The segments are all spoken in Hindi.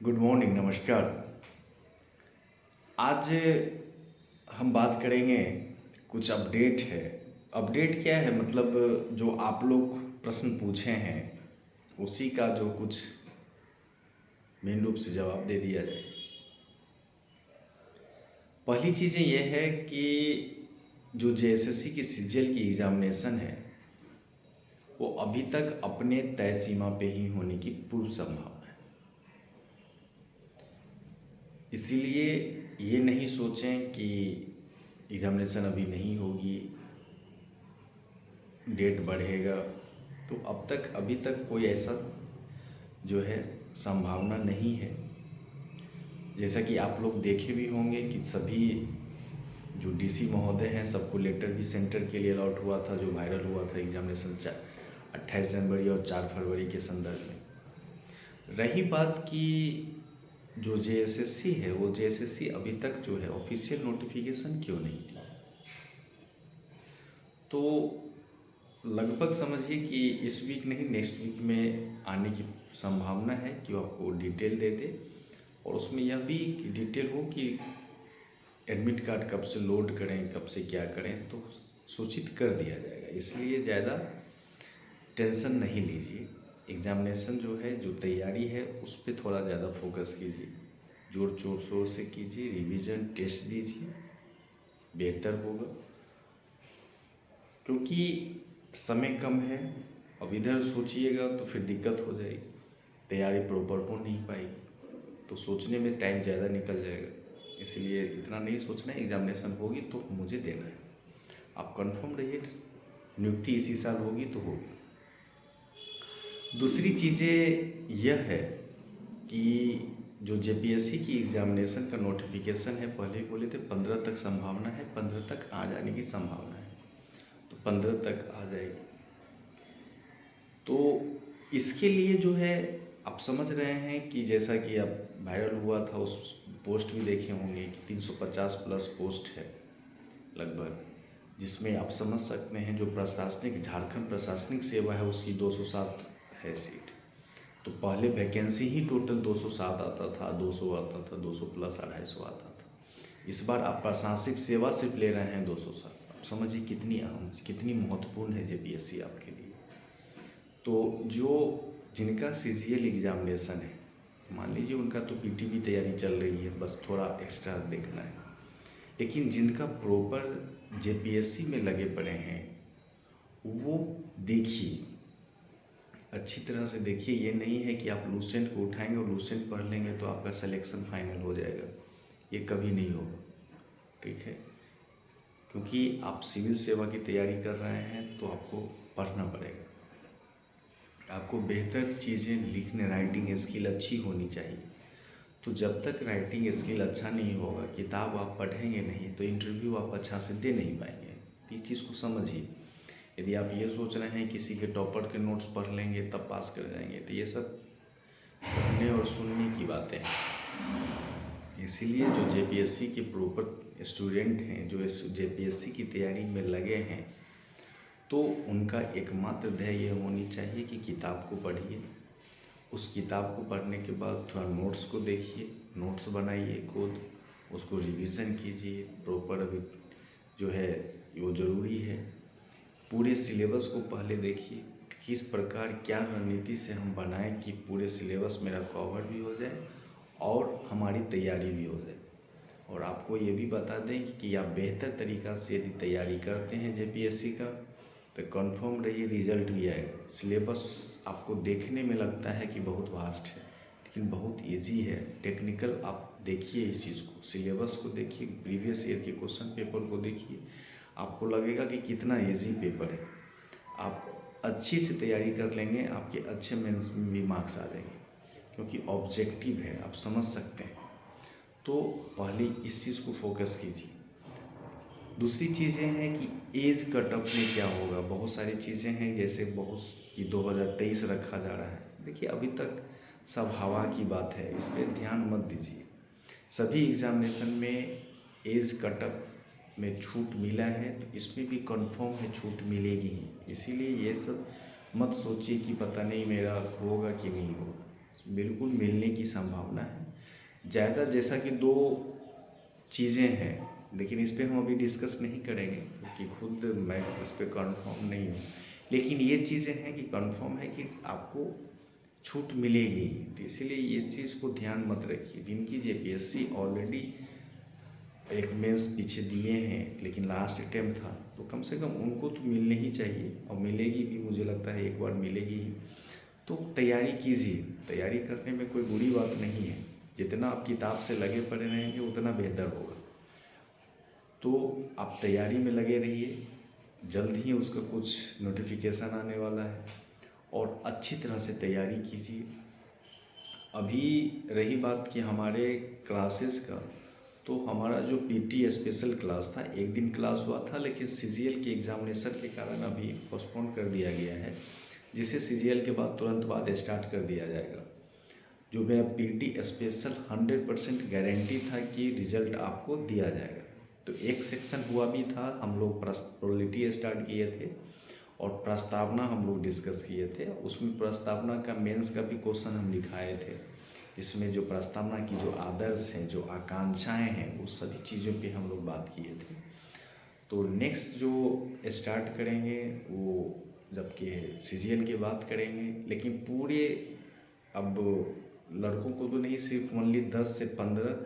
गुड मॉर्निंग, नमस्कार। आज हम बात करेंगे, कुछ अपडेट है। अपडेट क्या है, मतलब जो आप लोग प्रश्न पूछे हैं उसी का जो कुछ मेन रूप से जवाब दे दिया जाए। पहली चीज़ें यह है कि जो जेएसएससी की सीजीएल की एग्जामिनेशन है वो अभी तक अपने तय सीमा पे ही होने की पूर्ण संभावना है। इसीलिए ये नहीं सोचें कि एग्जामिनेशन अभी नहीं होगी, डेट बढ़ेगा। तो अब तक अभी तक कोई ऐसा जो है संभावना नहीं है। जैसा कि आप लोग देखे भी होंगे कि सभी जो डीसी महोदय हैं सबको लेटर भी सेंटर के लिए अलॉट हुआ था, जो वायरल हुआ था एग्जामिनेशन 28 जनवरी और 4 फरवरी के संदर्भ में। रही बात कि जो जेएसएससी है वो जेएसएससी अभी तक जो है ऑफिशियल नोटिफिकेशन क्यों नहीं दी, तो लगभग समझिए कि इस वीक नहीं नेक्स्ट वीक में आने की संभावना है कि वो आपको डिटेल दे दे। और उसमें यह भी कि डिटेल हो कि एडमिट कार्ड कब से लोड करें, कब से क्या करें, तो सूचित कर दिया जाएगा। इसलिए ज़्यादा टेंशन नहीं लीजिए। एग्ज़ामिनेशन जो है, जो तैयारी है उस पर थोड़ा ज़्यादा फोकस कीजिए, जोर शोर से कीजिए, रिवीजन टेस्ट दीजिए, बेहतर होगा। क्योंकि समय कम है। अब इधर सोचिएगा तो फिर दिक्कत हो जाएगी, तैयारी प्रॉपर हो नहीं पाएगी, तो सोचने में टाइम ज़्यादा निकल जाएगा। इसलिए इतना नहीं सोचना है, एग्जामिनेशन होगी तो मुझे देना है। आप कंफर्म रहिए, नियुक्ति इसी साल होगी तो होगी। दूसरी चीज़ें यह है कि जो जेपीएससी की एग्जामिनेशन का नोटिफिकेशन है, पहले ही बोले थे 15 तक संभावना है, 15 तक आ जाने की संभावना है, तो 15 तक आ जाएगी। तो इसके लिए जो है आप समझ रहे हैं कि जैसा कि अब वायरल हुआ था, उस पोस्ट भी देखे होंगे कि 350 प्लस पोस्ट है लगभग, जिसमें आप समझ सकते हैं जो प्रशासनिक झारखंड प्रशासनिक सेवा है उसकी 207 है सीट। तो पहले वैकेंसी ही टोटल 207 आता था, 200 आता था, 200 प्लस 250 आता था। इस बार आप प्रशासनिक सेवा सिर्फ ले रहे हैं 207। आप समझिए कितनी अहम, कितनी महत्वपूर्ण है जेपीएससी आपके लिए। तो जो जिनका सीजीएल एग्जामिनेशन है, मान लीजिए उनका तो पीटी की तैयारी चल रही है, बस थोड़ा एक्स्ट्रा देखना है। लेकिन जिनका प्रॉपर जेपीएससी में लगे पड़े हैं वो देखिए, अच्छी तरह से देखिए। ये नहीं है कि आप लूसेंट को उठाएंगे और लूसेंट पढ़ लेंगे तो आपका सिलेक्शन फाइनल हो जाएगा, ये कभी नहीं होगा, ठीक है। क्योंकि आप सिविल सेवा की तैयारी कर रहे हैं तो आपको पढ़ना पड़ेगा, आपको बेहतर चीज़ें लिखने, राइटिंग स्किल अच्छी होनी चाहिए। तो जब तक राइटिंग स्किल अच्छा नहीं होगा, किताब आप पढ़ेंगे नहीं, तो इंटरव्यू आप अच्छा से दे नहीं पाएंगे। तो इस चीज़ को समझिए। यदि आप ये सोच रहे हैं किसी के टॉपर के नोट्स पढ़ लेंगे तब पास कर जाएंगे, तो ये सब पढ़ने और सुनने की बातें हैं। इसीलिए जो जेपीएससी के प्रॉपर स्टूडेंट हैं, जो इस जेपीएससी की तैयारी में लगे हैं, तो उनका एकमात्र ध्येय ये होनी चाहिए कि किताब को पढ़िए, उस किताब को पढ़ने के बाद थोड़ा नोट्स को देखिए, नोट्स बनाइए खुद, उसको रिवीजन कीजिए प्रॉपर। अभी जो है वो ज़रूरी है। पूरे सिलेबस को पहले देखिए, किस प्रकार क्या रणनीति से हम बनाएं कि पूरे सिलेबस मेरा कवर भी हो जाए और हमारी तैयारी भी हो जाए। और आपको ये भी बता दें कि आप बेहतर तरीक़ा से यदि तैयारी करते हैं जेपीएससी का, तो कंफर्म रहिए रिजल्ट भी आएगा। सिलेबस आपको देखने में लगता है कि बहुत वास्ट है, लेकिन बहुत इजी है। टेक्निकल आप देखिए, इस चीज़ को, सिलेबस को देखिए, प्रीवियस ईयर के क्वेश्चन पेपर को देखिए, आपको लगेगा कि कितना इजी पेपर है। आप अच्छी से तैयारी कर लेंगे, आपके अच्छे मेंस में भी मार्क्स आ जाएंगे, क्योंकि ऑब्जेक्टिव है, आप समझ सकते हैं। तो पहले इस चीज़ को फोकस कीजिए। दूसरी चीज़ें हैं कि एज कट ऑफ में क्या होगा। बहुत सारी चीज़ें हैं, जैसे बहुत कि 2023 रखा जा रहा है। देखिए अभी तक सब हवा की बात है, इस पर ध्यान मत दीजिए। सभी एग्जामिनेशन में एज कट ऑफ में छूट मिला है, तो इसमें भी कंफर्म है छूट मिलेगी ही। इसीलिए ये सब मत सोचिए कि पता नहीं मेरा होगा कि नहीं होगा। बिल्कुल मिलने की संभावना है ज़्यादा। जैसा कि दो चीज़ें हैं, लेकिन इस पे हम अभी डिस्कस नहीं करेंगे क्योंकि खुद मैं इस पे कंफर्म नहीं हूँ। लेकिन ये चीज़ें हैं कि कंफर्म है कि आपको छूट मिलेगी ही। तो इसीलिए इस चीज़ को ध्यान मत रखिए। जिनकी जेपीएससी ऑलरेडी एक मेंस पीछे दिए हैं लेकिन लास्ट अटेम्प्ट था, तो कम से कम उनको तो मिलने ही चाहिए, और मिलेगी भी, मुझे लगता है एक बार मिलेगी ही। तो तैयारी कीजिए, तैयारी करने में कोई बुरी बात नहीं है। जितना आप किताब से लगे पड़े रहेंगे उतना बेहतर होगा। तो आप तैयारी में लगे रहिए, जल्द ही उसका कुछ नोटिफिकेशन आने वाला है, और अच्छी तरह से तैयारी कीजिए। अभी रही बात कि हमारे क्लासेस का, तो हमारा जो पीटी स्पेशल क्लास था, एक दिन क्लास हुआ था, लेकिन सीजीएल के एग्जामिनेशन के कारण अभी पोस्टपोन कर दिया गया है, जिसे सीजीएल के बाद तुरंत बाद स्टार्ट कर दिया जाएगा। जो मेरा पीटी स्पेशल 100% गारंटी था कि रिजल्ट आपको दिया जाएगा। तो एक सेक्शन हुआ भी था, हम लोग प्रोबेबिलिटी स्टार्ट किए थे और प्रस्तावना हम लोग डिस्कस किए थे। उसमें प्रस्तावना का मेंस का भी क्वेश्चन हम लिखाए थे, जिसमें जो प्रस्तावना की जो आदर्श हैं, जो आकांक्षाएं हैं, उस सभी चीज़ों पे हम लोग बात किए थे। तो नेक्स्ट जो स्टार्ट करेंगे वो जबकि सीजीएल की बात करेंगे, लेकिन पूरे अब लड़कों को तो नहीं, सिर्फ ओनली 10 से 15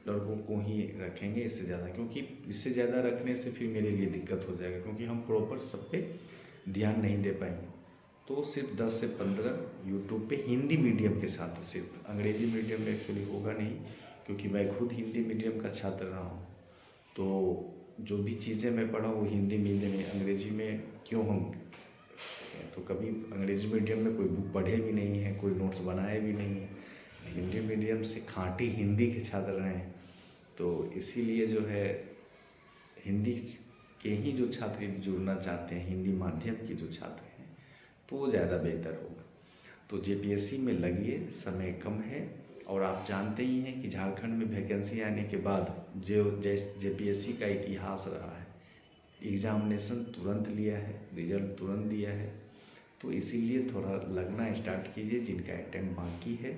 लड़कों को ही रखेंगे, इससे ज़्यादा, क्योंकि इससे ज़्यादा रखने से फिर मेरे लिए दिक्कत हो जाएगा, क्योंकि हम प्रॉपर सब पे ध्यान नहीं दे पाएंगे। तो सिर्फ 10 से 15 यूट्यूब पे हिंदी मीडियम के साथ, सिर्फ अंग्रेजी मीडियम में एक्चुअली होगा नहीं, क्योंकि मैं खुद हिंदी मीडियम का छात्र रहा हूँ। तो जो भी चीज़ें मैं पढ़ा वो हिंदी मीडियम में, अंग्रेजी में क्यों हम, तो कभी अंग्रेजी मीडियम में कोई बुक पढ़े भी नहीं है, कोई नोट्स बनाए भी नहीं है, हिंदी मीडियम से खाँटी हिंदी के छात्र रहे हैं। तो इसीलिए जो है हिंदी के ही जो छात्र जुड़ना चाहते हैं, हिंदी माध्यम के जो छात्र हैं, तो वो ज़्यादा बेहतर होगा। तो जेपीएससी में लगिए, समय कम है, और आप जानते ही हैं कि झारखंड में वैकेंसी आने के बाद जो जेपीएससी का इतिहास रहा है, एग्जामिनेशन तुरंत लिया है, रिजल्ट तुरंत दिया है। तो इसीलिए थोड़ा लगना स्टार्ट कीजिए जिनका अटेम्प्ट बाकी है।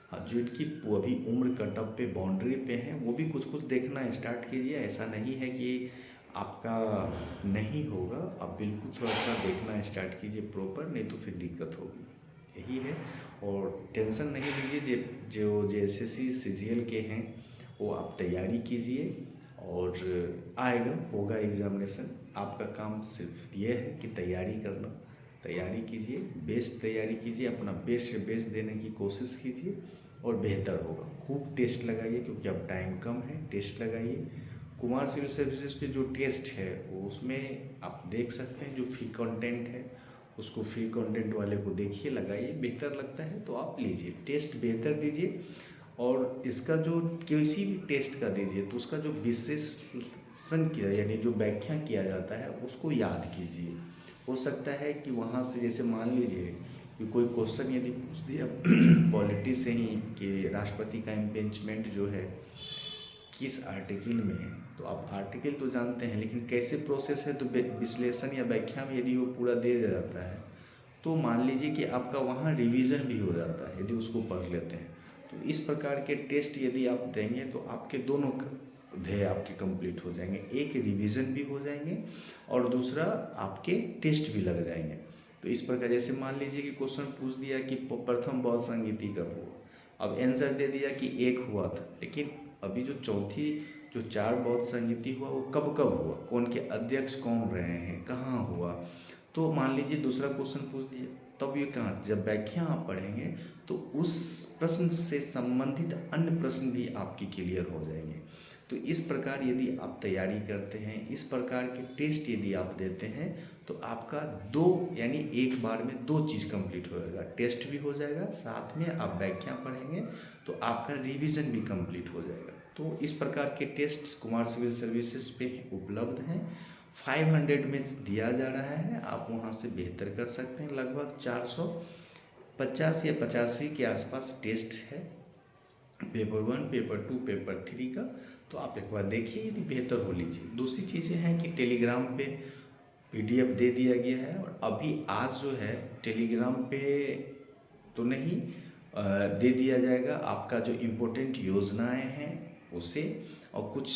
हाँ, जिनकी वो अभी उम्र कटअप पे, बाउंड्री पे हैं, वो भी कुछ कुछ देखना स्टार्ट कीजिए। ऐसा नहीं है कि आपका नहीं होगा, आप बिल्कुल थोड़ा सा देखना स्टार्ट कीजिए प्रॉपर, नहीं तो फिर दिक्कत होगी, यही है। और टेंशन नहीं लीजिए, जो एसएससी सीजीएल के हैं वो आप तैयारी कीजिए, और आएगा, होगा एग्ज़ामिनेशन। आपका काम सिर्फ ये है कि तैयारी करना, तैयारी कीजिए, बेस्ट तैयारी कीजिए, अपना बेस्ट से बेस्ट देने की कोशिश कीजिए, और बेहतर होगा। खूब टेस्ट लगाइए, क्योंकि अब टाइम कम है, टेस्ट लगाइए। कुमार सिविल सर्विसेज पे जो टेस्ट है वो, उसमें आप देख सकते हैं, जो फ्री कंटेंट है उसको फ्री कंटेंट वाले को देखिए, लगाइए, बेहतर लगता है तो आप लीजिए, टेस्ट बेहतर दीजिए। और इसका जो किसी भी टेस्ट का दीजिए तो उसका जो विश्लेषण किया, यानी जो व्याख्या किया जाता है, उसको याद कीजिए। हो सकता है कि वहाँ से, जैसे मान लीजिए कि कोई क्वेश्चन यदि पूछ दिया पॉलिटी से ही कि राष्ट्रपति का इम्पीचमेंट जो है किस आर्टिकल में है, तो आप आर्टिकल तो जानते हैं, लेकिन कैसे प्रोसेस है, तो विश्लेषण या व्याख्या में यदि वो पूरा दे जाता है, तो मान लीजिए कि आपका वहाँ रिवीजन भी हो जाता है यदि उसको पढ़ लेते हैं। तो इस प्रकार के टेस्ट यदि आप देंगे तो आपके दोनों ध्येय आपके कंप्लीट हो जाएंगे, एक रिवीजन भी हो जाएंगे और दूसरा आपके टेस्ट भी लग जाएंगे। तो इस प्रकार, जैसे मान लीजिए कि क्वेश्चन पूछ दिया कि प्रथम बौद्ध संगीति कब हुआ, अब आंसर दे दिया कि 1 हुआ था, लेकिन अभी जो 4 बौद्ध संगीति हुआ वो कब कब हुआ, कौन के अध्यक्ष कौन रहे हैं, कहाँ हुआ। तो मान लीजिए दूसरा क्वेश्चन पूछ दिया, तब ये कहाँ, जब व्याख्या आप पढ़ेंगे तो उस प्रश्न से संबंधित अन्य प्रश्न भी आपकी क्लियर हो जाएंगे। तो इस प्रकार यदि आप तैयारी करते हैं, इस प्रकार के टेस्ट यदि आप देते हैं, तो आपका 2 यानी एक बार में 2 चीज़ कंप्लीट हो जाएगा, टेस्ट भी हो जाएगा, साथ में आप व्याख्या पढ़ेंगे तो आपका रिवीजन भी कंप्लीट हो जाएगा। तो इस प्रकार के टेस्ट कुमार सिविल सर्विसेज पे उपलब्ध हैं, 500 में दिया जा रहा है, आप वहाँ से बेहतर कर सकते हैं। लगभग 450 या 85 के आसपास टेस्ट है, पेपर 1, पेपर 2, पेपर 3 का। तो आप एक बार देखिए, यदि बेहतर हो लीजिए। दूसरी चीज़ें हैं कि टेलीग्राम पे PDF दे दिया गया है, और अभी आज जो है टेलीग्राम पे तो नहीं, दे दिया जाएगा। आपका जो इम्पोर्टेंट योजनाएं हैं उसे, और कुछ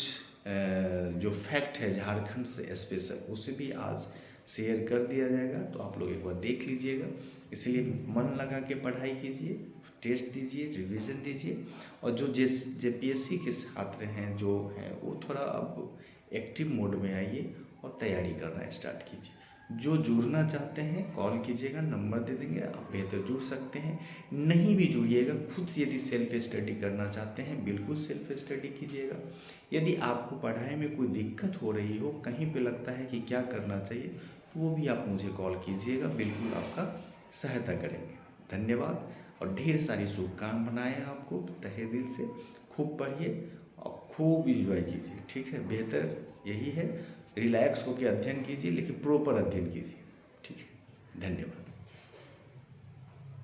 जो फैक्ट है झारखंड से स्पेशल, उसे भी आज शेयर कर दिया जाएगा। तो आप लोग एक बार देख लीजिएगा। इसलिए मन लगा के पढ़ाई कीजिए, टेस्ट दीजिए, रिवीजन दीजिए। और जो जेपीएससी के छात्र हैं जो हैं वो थोड़ा अब एक्टिव मोड में आइए और तैयारी करना स्टार्ट कीजिए। जो जुड़ना चाहते हैं कॉल कीजिएगा, नंबर दे देंगे, आप बेहतर जुड़ सकते हैं। नहीं भी जुड़िएगा, खुद यदि सेल्फ स्टडी करना चाहते हैं बिल्कुल सेल्फ स्टडी कीजिएगा। यदि आपको पढ़ाई में कोई दिक्कत हो रही हो, कहीं पे लगता है कि क्या करना चाहिए, तो वो भी आप मुझे कॉल कीजिएगा, बिल्कुल आपका सहायता करेंगे। धन्यवाद और ढेर सारी शुभकामनाएं आपको तहे दिल से। खूब पढ़िए और खूब इंजॉय कीजिए, ठीक है। बेहतर यही है, रिलैक्स होकर अध्ययन कीजिए, लेकिन प्रॉपर अध्ययन कीजिए, ठीक है। धन्यवाद।